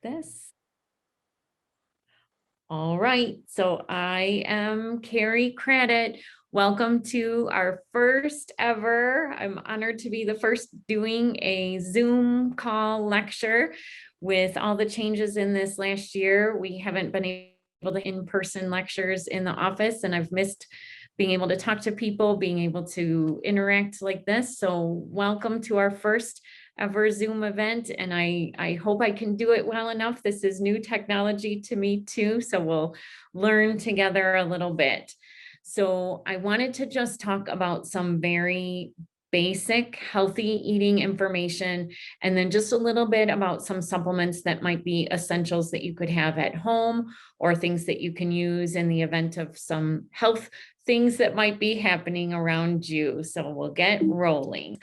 this. All right, so I am Kerry Cradit. Welcome to our first ever, I'm honored to be the first doing a Zoom call lecture. With all the changes in this last year, we haven't been able to in-person lectures in the office, and I've missed being able to talk to people, being able to interact like this. So welcome to our first ever Zoom event, and I hope I can do it well enough. This is new technology to me too, so we'll learn together a little bit. So I wanted to just talk about some very basic healthy eating information, and then just a little bit about some supplements that might be essentials that you could have at home, or things that you can use in the event of some health things that might be happening around you. So we'll get rolling.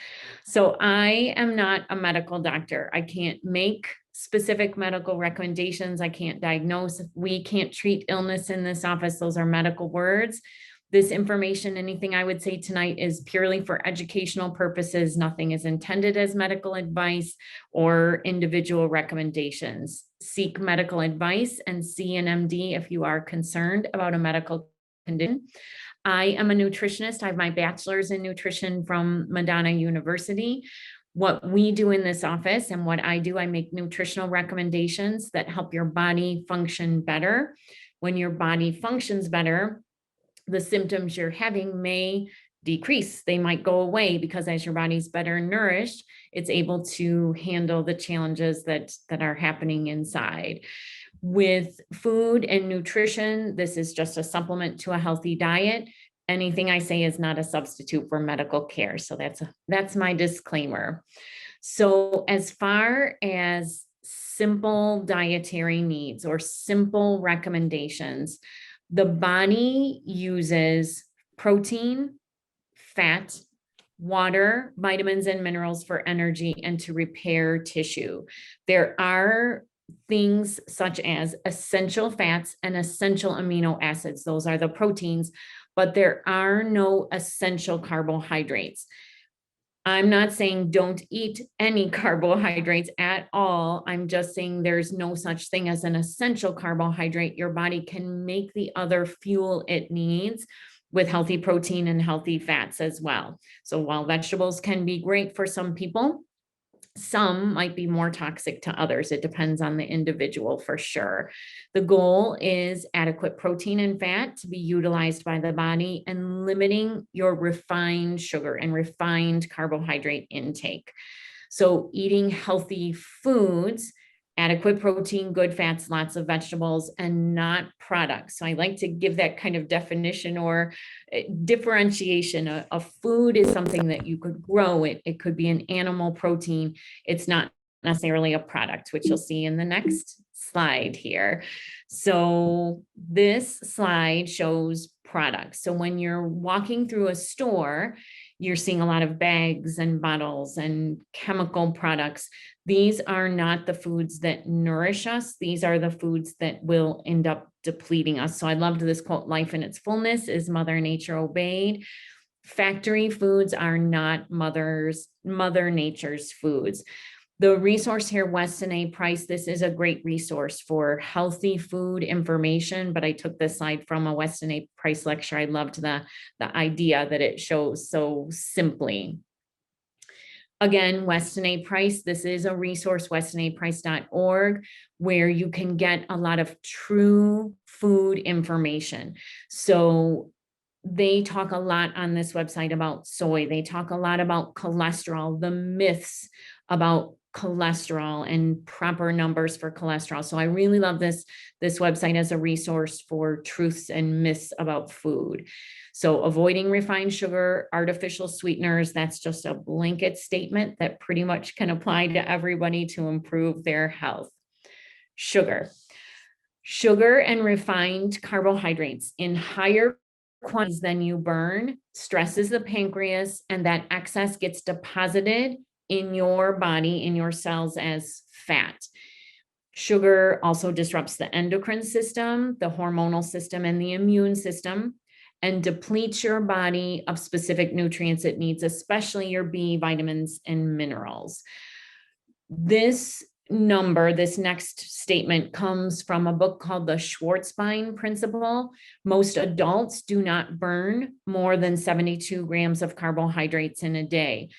So I am not a medical doctor. I can't make specific medical recommendations. I can't diagnose. We can't treat illness in this office. Those are medical words. This information, anything I would say tonight, is purely for educational purposes. Nothing is intended as medical advice or individual recommendations. Seek medical advice and see an MD if you are concerned about a medical condition. I am a nutritionist. I have my bachelor's in nutrition from Madonna University. What we do in this office and what I do, I make nutritional recommendations that help your body function better. When your body functions better, the symptoms you're having may decrease. They might go away, because as your body's better nourished, it's able to handle the challenges that are happening inside. With food and nutrition, this is just a supplement to a healthy diet. Anything I say is not a substitute for medical care. So that's my disclaimer. So as far as simple dietary needs or simple recommendations, the body uses protein, fat, water, vitamins, and minerals for energy and to repair tissue. There are things such as essential fats and essential amino acids. Those are the proteins, but there are no essential carbohydrates. I'm not saying don't eat any carbohydrates at all. I'm just saying there's no such thing as an essential carbohydrate. Your body can make the other fuel it needs with healthy protein and healthy fats as well. So while vegetables can be great for some people, some might be more toxic to others. It depends on the individual for sure. The goal is adequate protein and fat to be utilized by the body, and limiting your refined sugar and refined carbohydrate intake. So eating healthy foods, adequate protein, good fats, lots of vegetables, and not products. So I like to give that kind of definition or differentiation. A food is something that you could grow. It could be an animal protein. It's not necessarily a product, which you'll see in the next slide here. So this slide shows products. So when you're walking through a store, you're seeing a lot of bags and bottles and chemical products. These are not the foods that nourish us. These are the foods that will end up depleting us. So I loved this quote: life in its fullness is Mother Nature obeyed. Factory foods are not Mother Nature's foods. The resource here, Weston A Price, this is a great resource for healthy food information, but I took this slide from a Weston A Price lecture. I loved the idea that it shows so simply. Again, Weston A Price, this is a resource, westonaprice.org, where you can get a lot of true food information. So they talk a lot on this website about soy. They talk a lot about cholesterol, the myths about cholesterol and proper numbers for cholesterol. So I really love this website as a resource for truths and myths about food. So avoiding refined sugar, artificial sweeteners, that's just a blanket statement that pretty much can apply to everybody to improve their health. Sugar and refined carbohydrates in higher quantities than you burn stresses the pancreas, and that excess gets deposited in your body, in your cells, as fat. Sugar also disrupts the endocrine system, the hormonal system, and the immune system, and depletes your body of specific nutrients it needs, especially your B vitamins and minerals. This this next statement comes from a book called the Schwarzbein Principle. Most adults do not burn more than 72 grams of carbohydrates in a day.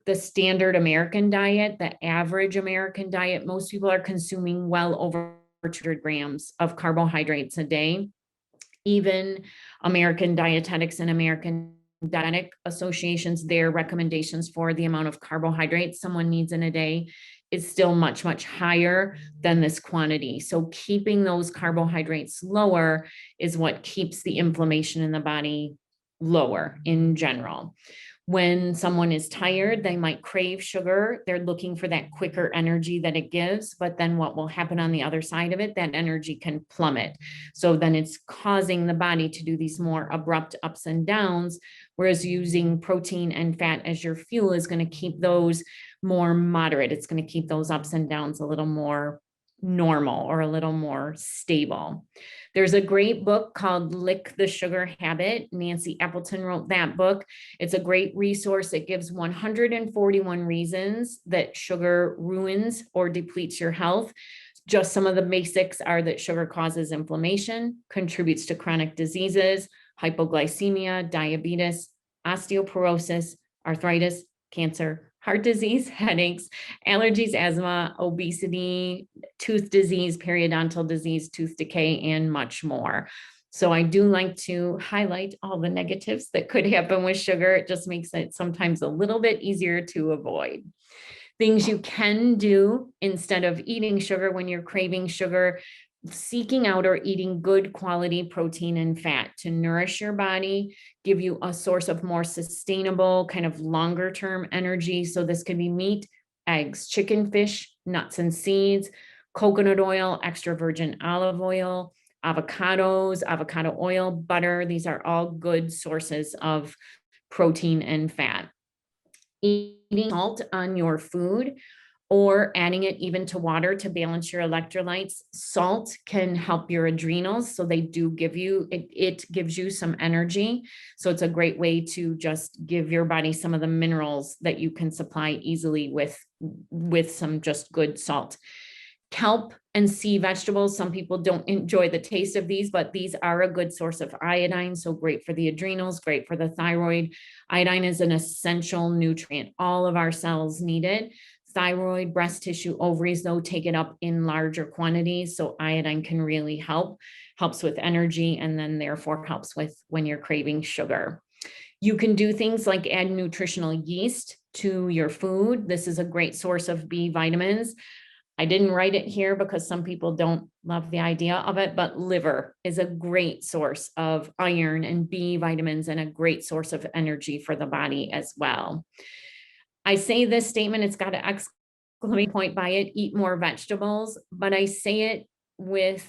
The standard American diet, the average American diet, most people are consuming well over 200 grams of carbohydrates a day. Even American Dietetics and American Dietetic Associations, their recommendations for the amount of carbohydrates someone needs in a day is still much, much higher than this quantity. So keeping those carbohydrates lower is what keeps the inflammation in the body lower in general. When someone is tired, they might crave sugar. They're looking for that quicker energy that it gives, but then what will happen on the other side of it, that energy can plummet. So then it's causing the body to do these more abrupt ups and downs, whereas using protein and fat as your fuel is going to keep those more moderate. It's going to keep those ups and downs a little more normal or a little more stable. There's a great book called Lick the Sugar Habit. Nancy Appleton wrote that book. It's a great resource. It gives 141 reasons that sugar ruins or depletes your health. Just some of the basics are that sugar causes inflammation, contributes to chronic diseases, hypoglycemia, diabetes, osteoporosis, arthritis, cancer, heart disease, headaches, allergies, asthma, obesity, tooth disease, periodontal disease, tooth decay, and much more. So I do like to highlight all the negatives that could happen with sugar. It just makes it sometimes a little bit easier to avoid. Things you can do instead of eating sugar when you're craving sugar: seeking out or eating good quality protein and fat to nourish your body, give you a source of more sustainable, kind of longer term energy. So this could be meat, eggs, chicken, fish, nuts and seeds, coconut oil, extra virgin olive oil, avocados, avocado oil, butter. These are all good sources of protein and fat. Eating salt on your food, or adding it even to water to balance your electrolytes. Salt can help your adrenals. So they do give you, it gives you some energy. So it's a great way to just give your body some of the minerals that you can supply easily with some just good salt. Kelp and sea vegetables. Some people don't enjoy the taste of these, but these are a good source of iodine. So great for the adrenals, great for the thyroid. Iodine is an essential nutrient. All of our cells need it. Thyroid, breast tissue, ovaries, though, take it up in larger quantities. So iodine can really helps with energy, and then therefore helps with when you're craving sugar. You can do things like add nutritional yeast to your food. This is a great source of B vitamins. I didn't write it here because some people don't love the idea of it, but liver is a great source of iron and B vitamins and a great source of energy for the body as well. I say this statement, it's got an exclamation point by it: eat more vegetables, but I say it with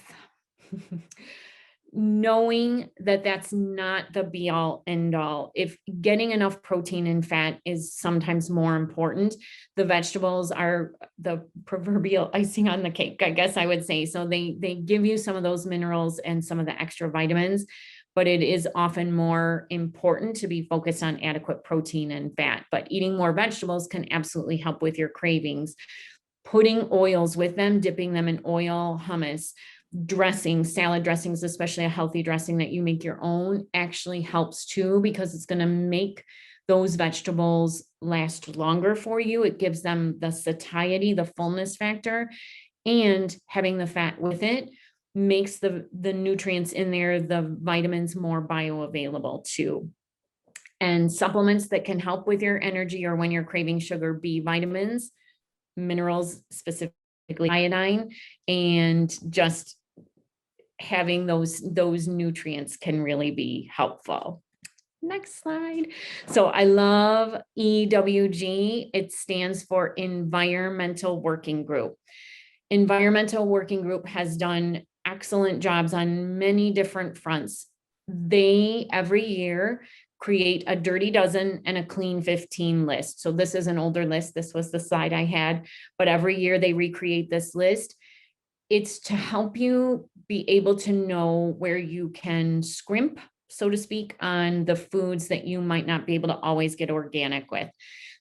knowing that that's not the be all end all. If getting enough protein and fat is sometimes more important, the vegetables are the proverbial icing on the cake, I guess I would say. So they give you some of those minerals and some of the extra vitamins, but it is often more important to be focused on adequate protein and fat. But eating more vegetables can absolutely help with your cravings. Putting oils with them, dipping them in oil, hummus, dressing, salad dressings, especially a healthy dressing that you make your own, actually helps too, because it's going to make those vegetables last longer for you. It gives them the satiety, the fullness factor, and having the fat with it makes the nutrients in there, the vitamins, more bioavailable too. And supplements that can help with your energy or when you're craving sugar: B vitamins, minerals, specifically iodine, and just having those nutrients can really be helpful. Next slide. So I love EWG. It stands for Environmental Working Group. Environmental Working Group has done excellent jobs on many different fronts. They every year create a dirty dozen and a clean 15 list. So this is an older list. This was the slide I had, but every year they recreate this list. It's to help you be able to know where you can scrimp, so to speak, on the foods that you might not be able to always get organic with.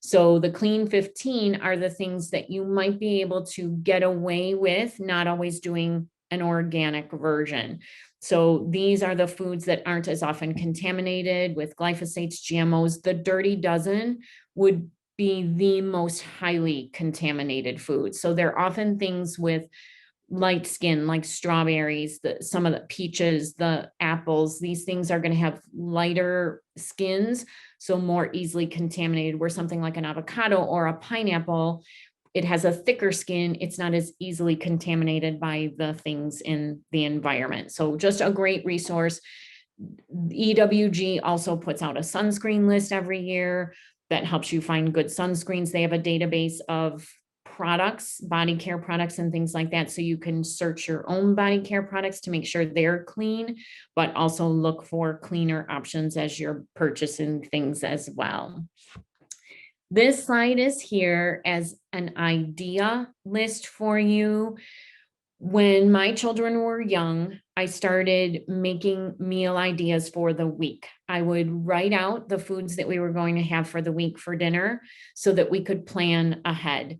So the clean 15 are the things that you might be able to get away with not always doing an organic version. So these are the foods that aren't as often contaminated with glyphosates, GMOs. The dirty dozen would be the most highly contaminated food. So they're often things with light skin, like strawberries, some of the peaches, the apples. These things are going to have lighter skins, so more easily contaminated, where something like an avocado or a pineapple, it has a thicker skin. It's not as easily contaminated by the things in the environment. So just a great resource. EWG also puts out a sunscreen list every year that helps you find good sunscreens. They have a database of products, body care products and things like that. So you can search your own body care products to make sure they're clean, but also look for cleaner options as you're purchasing things as well. This slide is here as an idea list for you. When my children were young, I started making meal ideas for the week. I would write out the foods that we were going to have for the week for dinner so that we could plan ahead.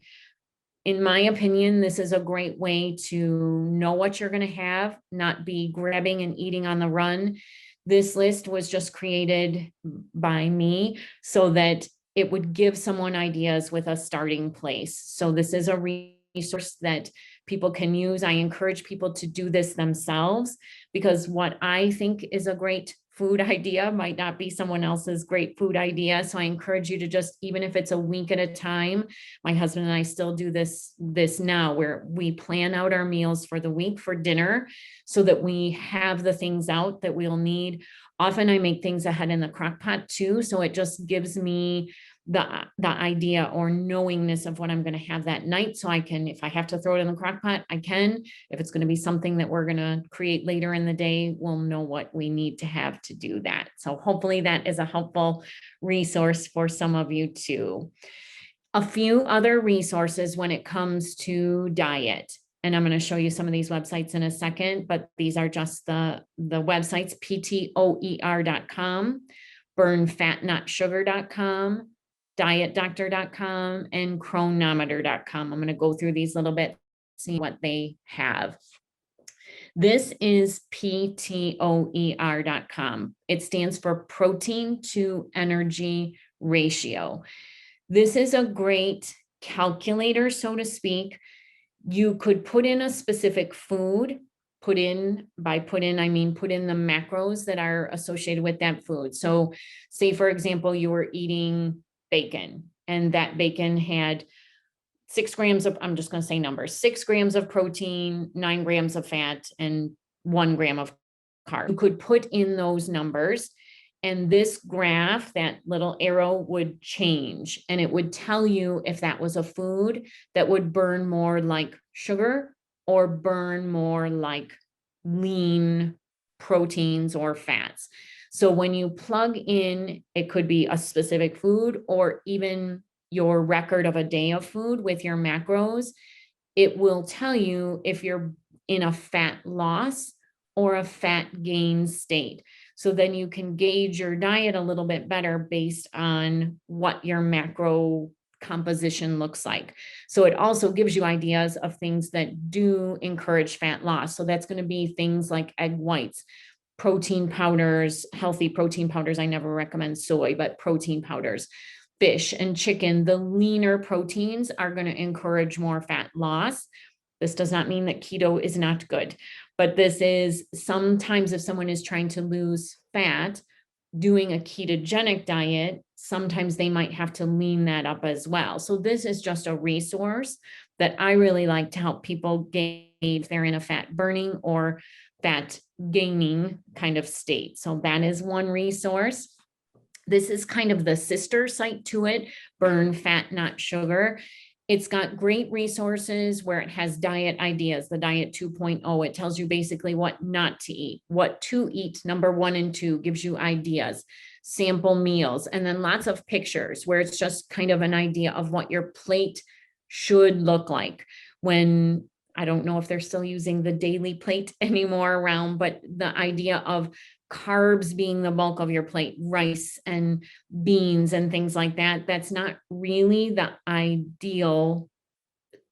In my opinion, this is a great way to know what you're going to have, not be grabbing and eating on the run. This list was just created by me so that it would give someone ideas with a starting place. So this is a resource that people can use. I encourage people to do this themselves, because what I think is a great food idea might not be someone else's great food idea. So I encourage you to just, even if it's a week at a time, my husband and I still do this now, where we plan out our meals for the week for dinner so that we have the things out that we'll need. Often I make things ahead in the crock pot too. So it just gives me the idea or knowingness of what I'm going to have that night. So I can, if I have to throw it in the crock pot, I can. If it's going to be something that we're going to create later in the day, we'll know what we need to have to do that. So hopefully that is a helpful resource for some of you too. A few other resources when it comes to diet. And I'm going to show you some of these websites in a second, but these are just the websites: ptoer.com, burnfatnotsugar.com, dietdoctor.com, and chronometer.com. I'm going to go through these a little bit, see what they have. This is ptoer.com. It stands for protein to energy ratio. This is a great calculator, so to speak. You could put in a specific food, I mean put in the macros that are associated with that food. So say, for example, you were eating bacon and that bacon had 6 grams of, I'm just going to say numbers, 6 grams of protein, 9 grams of fat, and 1 gram of carb. You could put in those numbers, and this graph, that little arrow, would change, and it would tell you if that was a food that would burn more like sugar or burn more like lean proteins or fats. So when you plug in, it could be a specific food or even your record of a day of food with your macros, it will tell you if you're in a fat loss or a fat gain state. So then you can gauge your diet a little bit better based on what your macro composition looks like. So it also gives you ideas of things that do encourage fat loss. So that's going to be things like egg whites, protein powders, healthy protein powders. I never recommend soy, but protein powders. Fish and chicken, the leaner proteins are going to encourage more fat loss. This does not mean that keto is not good, but this is sometimes if someone is trying to lose fat, doing a ketogenic diet, sometimes they might have to lean that up as well. So this is just a resource that I really like to help people gauge if they're in a fat burning or fat gaining kind of state. So that is one resource. This is kind of the sister site to it, Burn Fat Not Sugar. It's got great resources where it has diet ideas, the diet 2.0. It tells you basically what not to eat, what to eat, number 1 and 2, gives you ideas, sample meals, and then lots of pictures where it's just kind of an idea of what your plate should look like. When I don't know if they're still using the daily plate anymore around, but the idea of carbs being the bulk of your plate, rice and beans and things like that, that's not really the ideal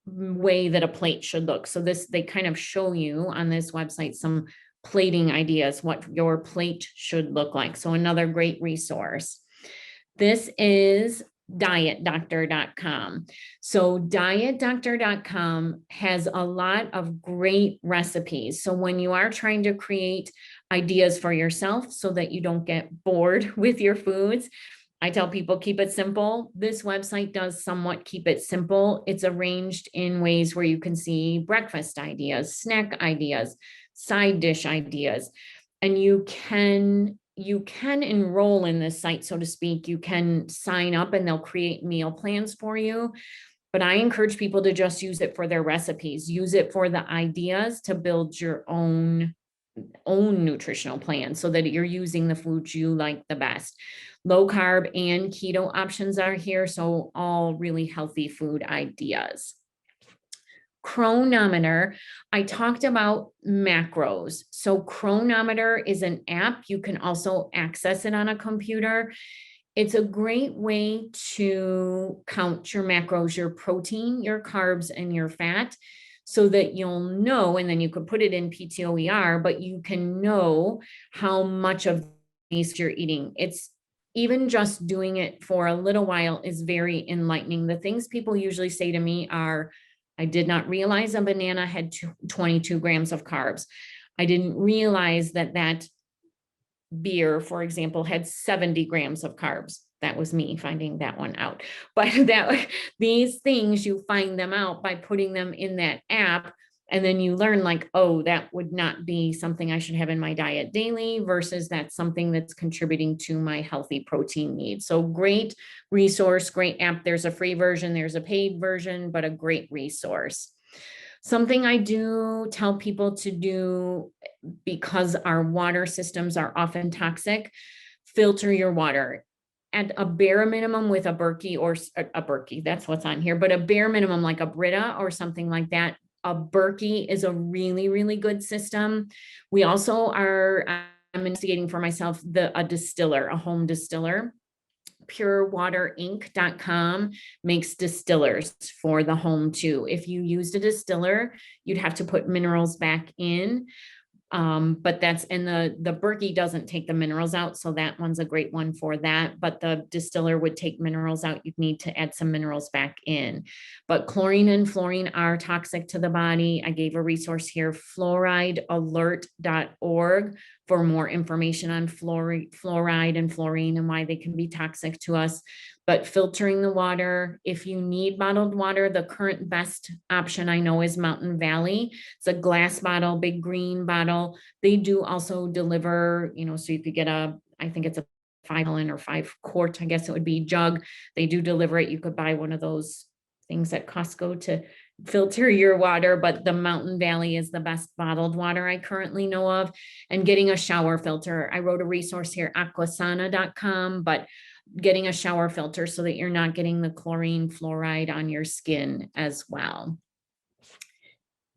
way that a plate should look. So they kind of show you on this website some plating ideas, what your plate should look like. So another great resource. This is dietdoctor.com. So dietdoctor.com has a lot of great recipes. So when you are trying to create ideas for yourself so that you don't get bored with your foods, I tell people keep it simple. This website does somewhat keep it simple. It's arranged in ways where you can see breakfast ideas, snack ideas, side dish ideas, and you can enroll in this site, so to speak. You can sign up and they'll create meal plans for you. But I encourage people to just use it for their recipes, use it for the ideas to build your own nutritional plan so that you're using the foods you like the best. Low carb and keto options are here, so all really healthy food ideas. Chronometer, I talked about macros. So Chronometer is an app. You can also access it on a computer. It's a great way to count your macros, your protein, your carbs, and your fat, so that you'll know, and then you could put it in PTOER, but you can know how much of these you're eating. It's even just doing it for a little while is very enlightening. The things people usually say to me are, I did not realize a banana had 22 grams of carbs. I didn't realize that beer, for example, had 70 grams of carbs. That was me finding that one out. But these things, you find them out by putting them in that app. And then you learn like, oh, that would not be something I should have in my diet daily versus that's something that's contributing to my healthy protein needs. So great resource, great app. There's a free version, there's a paid version, but a great resource. Something I do tell people to do, because our water systems are often toxic, filter your water at a bare minimum with a Berkey, or a Berkey, that's what's on here, but a bare minimum like a Brita or something like that. A Berkey is a really, really good system. We also are, I'm investigating for myself, a distiller, a home distiller. PureWaterInc.com makes distillers for the home too. If you used a distiller, you'd have to put minerals back in. But that's, and the Berkey doesn't take the minerals out. So that one's a great one for that. But the distiller would take minerals out. You'd need to add some minerals back in. But chlorine and fluorine are toxic to the body. I gave a resource here, fluoridealert.org, for more information on fluoride and fluorine and why they can be toxic to us. But filtering the water, if you need bottled water, the current best option I know is Mountain Valley. It's a glass bottle, big green bottle. They do also deliver, so you could get I think it's a 5-gallon or 5-quart, I guess it would be, jug. They do deliver it. You could buy one of those things at Costco to filter your water, but the Mountain Valley is the best bottled water I currently know of. And getting a shower filter. I wrote a resource here, aquasana.com, but getting a shower filter so that you're not getting the chlorine, fluoride on your skin as well.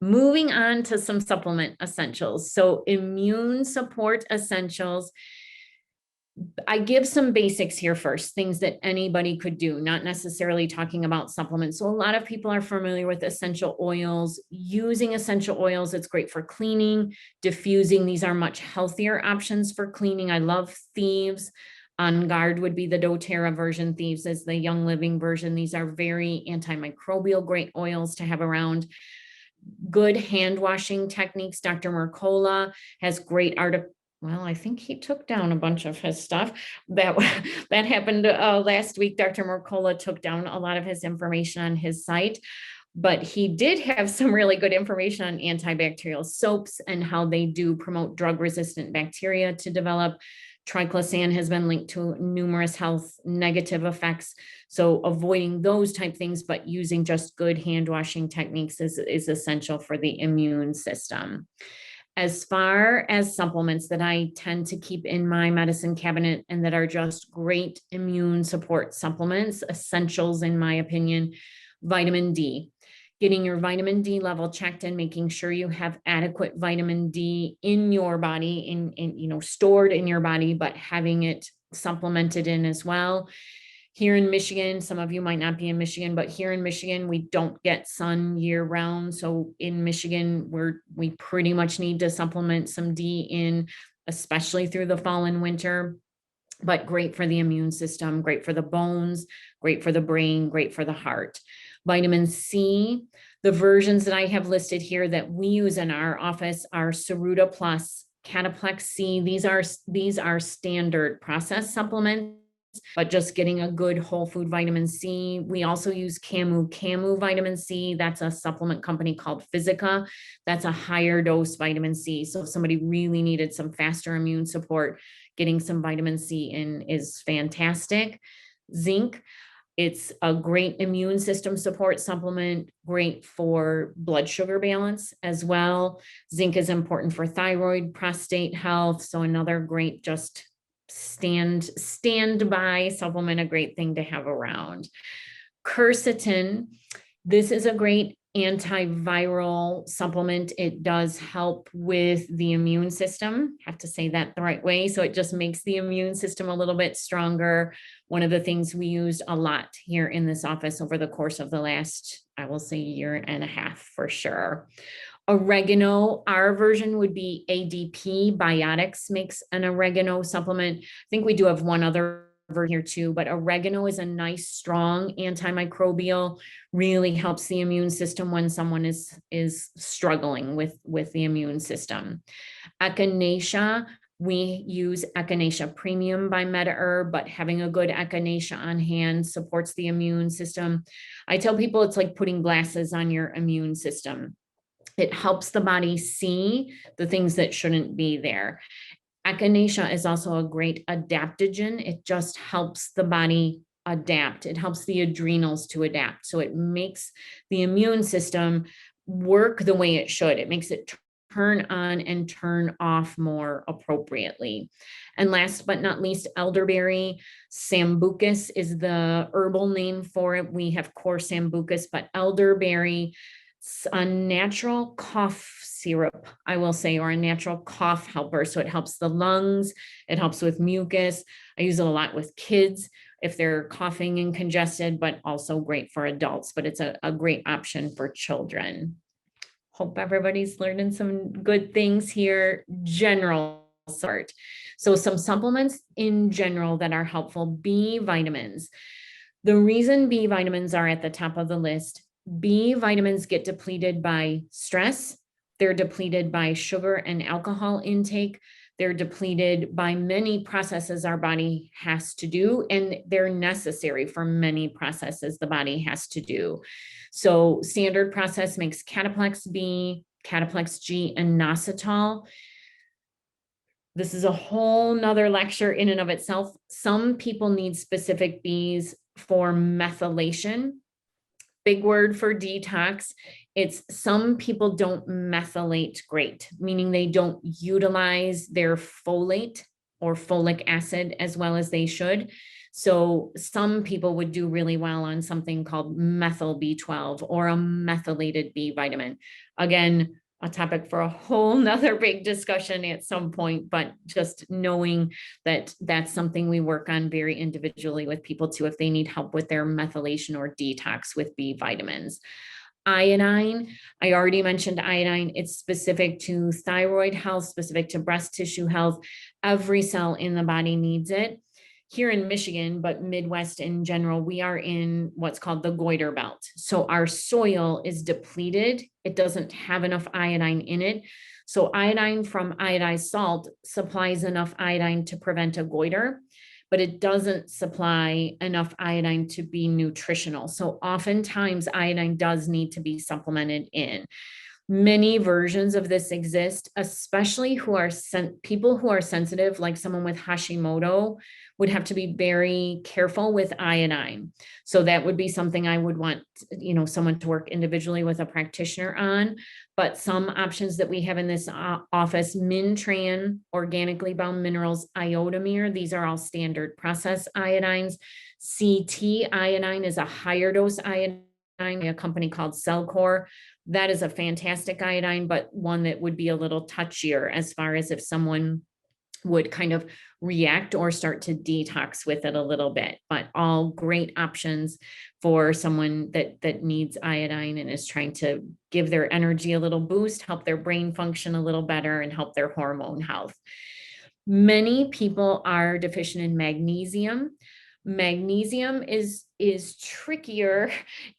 Moving on to some supplement essentials. So immune support essentials. I give some basics here first, things that anybody could do, not necessarily talking about supplements. So a lot of people are familiar with essential oils. Using essential oils, it's great for cleaning, diffusing. These are much healthier options for cleaning. I love Thieves. On Guard would be the doTERRA version. Thieves is the Young Living version. These are very antimicrobial, great oils to have around. Good hand washing techniques. Dr. Mercola has great well, I think he took down a bunch of his stuff. That happened last week. Dr. Mercola took down a lot of his information on his site, but he did have some really good information on antibacterial soaps and how they do promote drug-resistant bacteria to develop. Triclosan has been linked to numerous health negative effects. So avoiding those type things, but using just good hand washing techniques is essential for the immune system. As far as supplements that I tend to keep in my medicine cabinet and that are just great immune support supplements, essentials in my opinion, vitamin D. getting your vitamin D level checked and making sure you have adequate vitamin D in your body, stored in your body, but having it supplemented in as well. Here in Michigan, some of you might not be in Michigan, but here in Michigan, we don't get sun year round. So in Michigan, we pretty much need to supplement some D in, especially through the fall and winter, but great for the immune system, great for the bones, great for the brain, great for the heart. Vitamin C, the versions that I have listed here that we use in our office are Ceruta Plus, Cataplex C. These are standard process supplements, but just getting a good whole food vitamin C. We also use Camu vitamin C. That's a supplement company called Physica. That's a higher dose vitamin C. So if somebody really needed some faster immune support, getting some vitamin C in is fantastic. Zinc, it's a great immune system support supplement, great for blood sugar balance as well. Zinc is important for thyroid, prostate health. So another great just standby supplement, a great thing to have around. Quercetin, this is a great antiviral supplement. It does help with the immune system. I have to say that the right way. So it just makes the immune system a little bit stronger. One of the things we used a lot here in this office over the course of the last, I will say, year and a half for sure. Oregano, our version would be ADP. Biotics makes an oregano supplement. I think we do have one other version here too, but oregano is a nice, strong antimicrobial, really helps the immune system when someone is struggling with the immune system. Echinacea, we use Echinacea Premium by MetaHerb, but having a good Echinacea on hand supports the immune system. I tell people it's like putting glasses on your immune system. It helps the body see the things that shouldn't be there. Echinacea is also a great adaptogen. It just helps the body adapt. It helps the adrenals to adapt. So it makes the immune system work the way it should. It makes it turn on and turn off more appropriately. And last but not least, elderberry. Sambucus is the herbal name for it. We have core sambucus, but elderberry, a natural cough syrup, I will say, or a natural cough helper. So it helps the lungs, it helps with mucus. I use it a lot with kids if they're coughing and congested, but also great for adults, but it's a great option for children. Hope everybody's learning some good things here. General sort. So some supplements in general that are helpful, B vitamins. The reason B vitamins are at the top of the list, B vitamins get depleted by stress. They're depleted by sugar and alcohol intake. They're depleted by many processes our body has to do, and they're necessary for many processes the body has to do. So standard process makes Cataplex B, Cataplex G, and Inositol. This is a whole nother lecture in and of itself. Some people need specific Bs for methylation. Big word for detox. It's some people don't methylate great, meaning they don't utilize their folate or folic acid as well as they should. So some people would do really well on something called methyl B12 or a methylated B vitamin. Again, a topic for a whole nother big discussion at some point, but just knowing that that's something we work on very individually with people too, if they need help with their methylation or detox with B vitamins. Iodine, I already mentioned iodine. It's specific to thyroid health, specific to breast tissue health. Every cell in the body needs it. Here in Michigan, but Midwest in general, we are in what's called the goiter belt. So our soil is depleted. It doesn't have enough iodine in it. So iodine from iodized salt supplies enough iodine to prevent a goiter, but it doesn't supply enough iodine to be nutritional. So oftentimes iodine does need to be supplemented in. Many versions of this exist, especially people who are sensitive, like someone with Hashimoto would have to be very careful with iodine. So that would be something I would want, someone to work individually with a practitioner on. But some options that we have in this office, Mintran, organically bound minerals, iodomir, these are all standard process iodines. CT iodine is a higher dose iodine a company called Cellcore. That is a fantastic iodine, but one that would be a little touchier as far as if someone would kind of react or start to detox with it a little bit. But all great options for someone that needs iodine and is trying to give their energy a little boost, help their brain function a little better, and help their hormone health. Many people are deficient in magnesium. Magnesium is trickier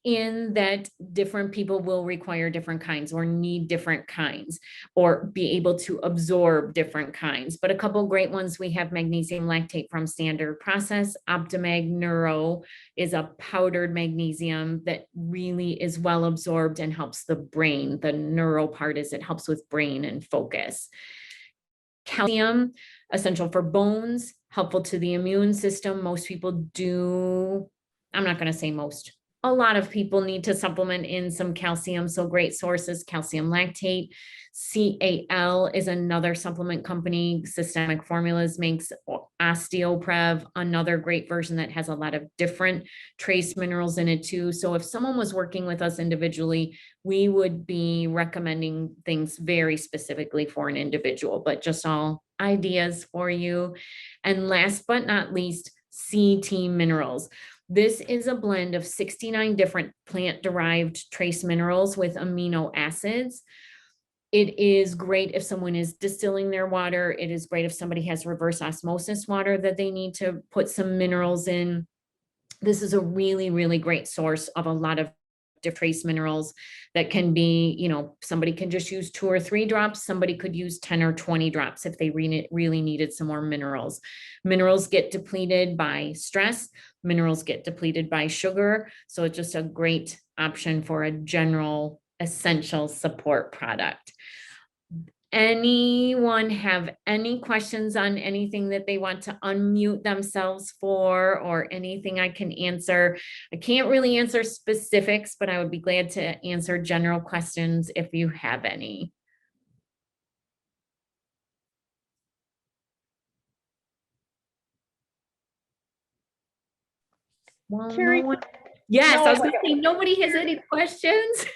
in that different people will require different kinds or need different kinds or be able to absorb different kinds. But a couple great ones, we have magnesium lactate from Standard Process. Optimag Neuro is a powdered magnesium that really is well absorbed and helps the brain. The neuro part is it helps with brain and focus. Calcium, essential for bones, helpful to the immune system. Most people do, I'm not going to say most, a lot of people need to supplement in some calcium. So great sources, calcium lactate. CAL is another supplement company. Systemic Formulas makes Osteoprev, another great version that has a lot of different trace minerals in it too. So if someone was working with us individually, we would be recommending things very specifically for an individual, but just all ideas for you. And last but not least, CT minerals. This is a blend of 69 different plant-derived trace minerals with amino acids. It is great if someone is distilling their water. It is great if somebody has reverse osmosis water that they need to put some minerals in. This is a really, really great source of a lot of trace minerals that can be, somebody can just use 2 or 3 drops. Somebody could use 10 or 20 drops if they really needed some more minerals. Minerals get depleted by stress. Minerals get depleted by sugar. So it's just a great option for a general essential support product. Anyone have any questions on anything that they want to unmute themselves for, or anything I can answer? I can't really answer specifics, but I would be glad to answer general questions if you have any. Well, Kerry, no one, yes, no, I was going to say nobody has any questions.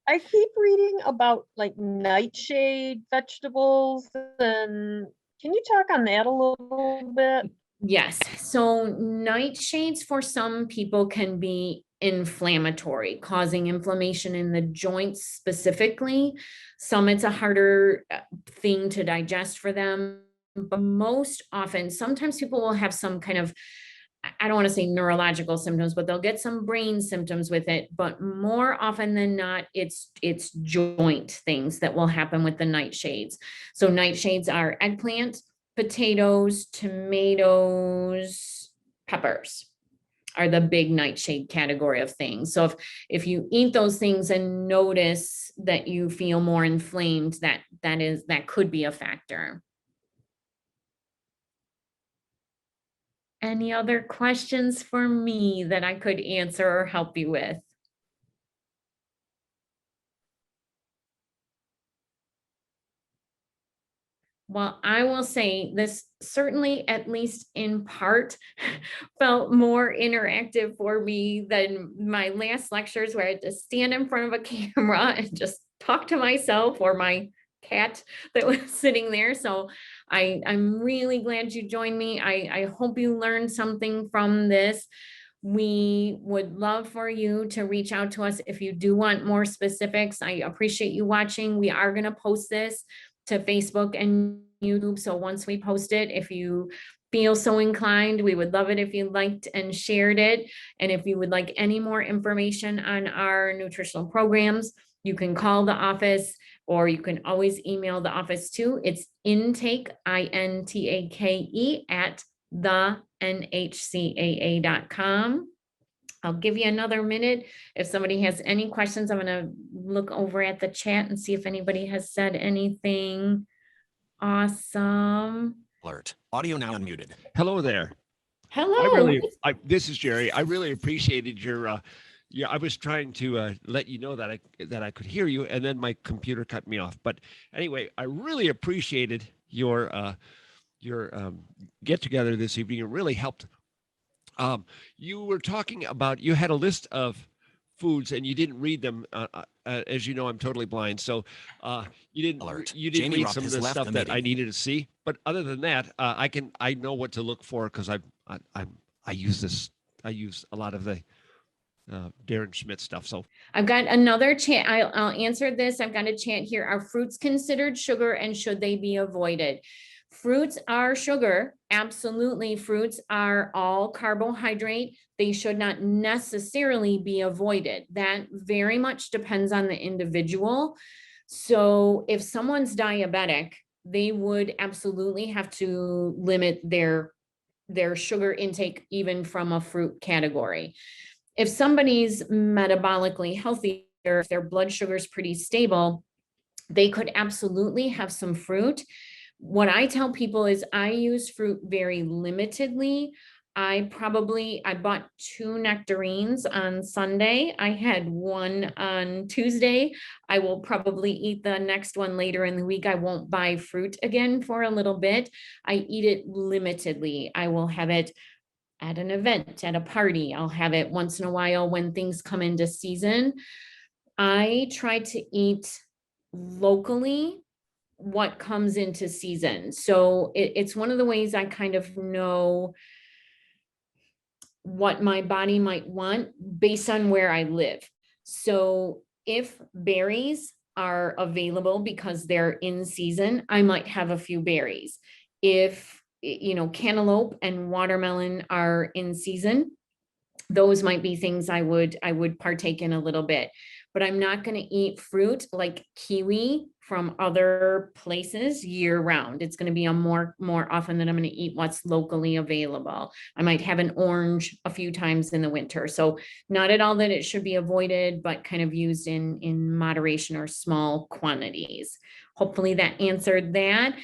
I keep reading about like nightshade vegetables, and can you talk on that a little bit? Yes. So nightshades for some people can be inflammatory, causing inflammation in the joints specifically. Some it's a harder thing to digest for them. But most often, sometimes people will have some kind of, I don't want to say neurological symptoms, but they'll get some brain symptoms with it. But more often than not, it's joint things that will happen with the nightshades. So nightshades are eggplant, potatoes, tomatoes, peppers are the big nightshade category of things. So if you eat those things and notice that you feel more inflamed, that could be a factor. Any other questions for me that I could answer or help you with? Well, I will say this certainly, at least in part, felt more interactive for me than my last lectures where I had to stand in front of a camera and just talk to myself or my cat that was sitting there. So I'm really glad you joined me. I hope you learned something from this. We would love for you to reach out to us if you do want more specifics. I appreciate you watching. We are going to post this to Facebook and YouTube. So once we post it, if you feel so inclined, we would love it if you liked and shared it. And if you would like any more information on our nutritional programs, you can call the office, or you can always email the office too. It's intake, INTAKE, at thenhcaa.com. I'll give you another minute. If somebody has any questions, I'm going to look over at the chat and see if anybody has said anything. Awesome. Alert. Audio now unmuted. Hello there. Hello. This is Jerry. I really appreciated your. I was trying to let you know that I could hear you, and then my computer cut me off. But anyway, I really appreciated your get together this evening. It really helped. You were talking about, you had a list of foods, and you didn't read them. As you know, I'm totally blind, so Alert. you didn't Jamie read Rupp some of has the left stuff the that I meeting. needed to see. But other than that, I know what to look for because I use this. I use a lot of the Darren Schmidt stuff. So I've got another chat. I'll answer this. I've got a chat here. Are fruits considered sugar and should they be avoided? Fruits are sugar. Absolutely. Fruits are all carbohydrate. They should not necessarily be avoided. That very much depends on the individual. So if someone's diabetic, they would absolutely have to limit their sugar intake even from a fruit category. If somebody's metabolically healthy, or if their blood sugar is pretty stable, they could absolutely have some fruit. What I tell people is I use fruit very limitedly. I bought 2 nectarines on Sunday. I had one on Tuesday. I will probably eat the next one later in the week. I won't buy fruit again for a little bit. I eat it limitedly. I will have it at an event, at a party. I'll have it once in a while when things come into season. I try to eat locally what comes into season. So it's one of the ways I kind of know what my body might want based on where I live. So if berries are available because they're in season, I might have a few berries. If cantaloupe and watermelon are in season, those might be things I would partake in a little bit. But I'm not going to eat fruit like kiwi from other places year round. It's going to be a more often than I'm going to eat what's locally available. I might have an orange a few times in the winter. So not at all that it should be avoided, but kind of used in moderation or small quantities. Hopefully that answered that.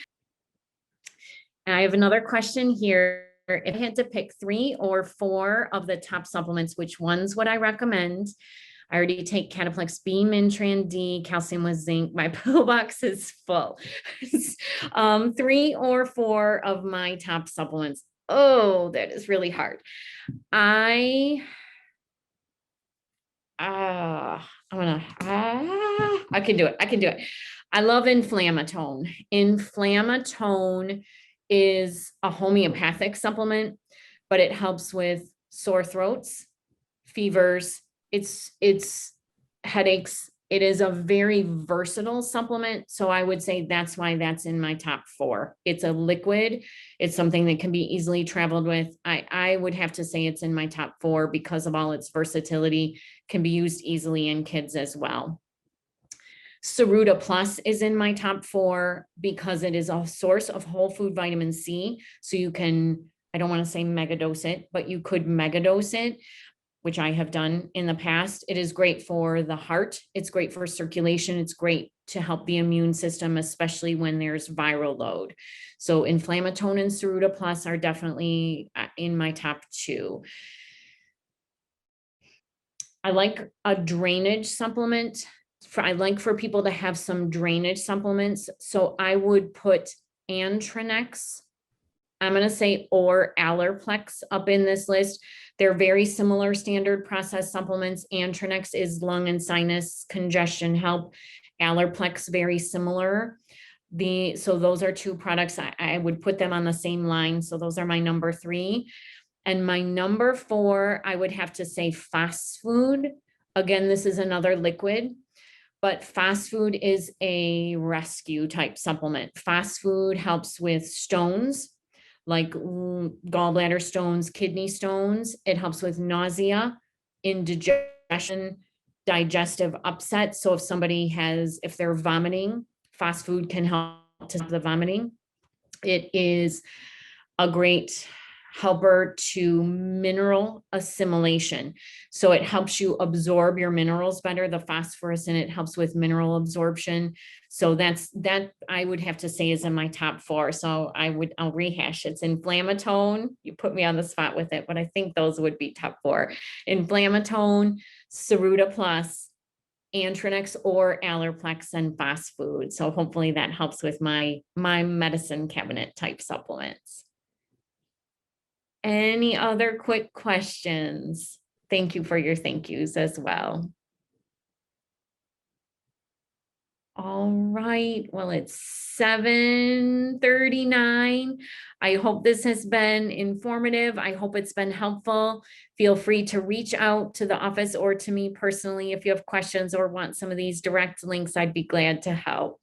I have another question here. If I had to pick 3 or 4 of the top supplements, which ones would I recommend? I already take Cataplex B, Mintran D, calcium with zinc. My pill box is full. 3 or 4 of my top supplements. Oh, that is really hard. I can do it. I love Inflammatone. Inflammatone is a homeopathic supplement, but it helps with sore throats, fevers, it's headaches. It is a very versatile supplement. So I would say that's why that's in my top 4. It's a liquid. It's something that can be easily traveled with. I would have to say it's in my top 4 because of all its versatility, can be used easily in kids as well. Saruta Plus is in my top 4 because it is a source of whole food vitamin C. So you can, I don't want to say megadose it, but you could megadose it, which I have done in the past. It is great for the heart. It's great for circulation. It's great to help the immune system, especially when there's viral load. So Inflammatone and Saruta Plus are definitely in my top 2. I like a drainage supplement. I like for people to have some drainage supplements. So I would put Antranex, I'm going to say, or Allerplex up in this list. They're very similar standard process supplements. Antranex is lung and sinus congestion help. Allerplex, very similar. So those are 2 products. I would put them on the same line. So those are my number 3. And my number 4, I would have to say fast food. Again, this is another liquid, but fast food is a rescue type supplement. Fast food helps with stones, like gallbladder stones, kidney stones. It helps with nausea, indigestion, digestive upset. So if they're vomiting, fast food can help to stop the vomiting. It is a great helper to mineral assimilation. So it helps you absorb your minerals better. The phosphorus in it helps with mineral absorption. So that I would have to say is in my top 4. So I'll rehash. It's Inflammatone. You put me on the spot with it, but I think those would be top 4. Inflammatone, Saruta Plus, Antranex, or Allerplex, and fast food. So hopefully that helps with my medicine cabinet type supplements. Any other quick questions? thank you for your thank yous as well. All right, well, it's 7:39. I hope this has been informative. I hope it's been helpful. Feel free to reach out to the office or to me personally if you have questions or want some of these direct links. I'd be glad to help.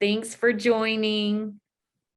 Thanks for joining.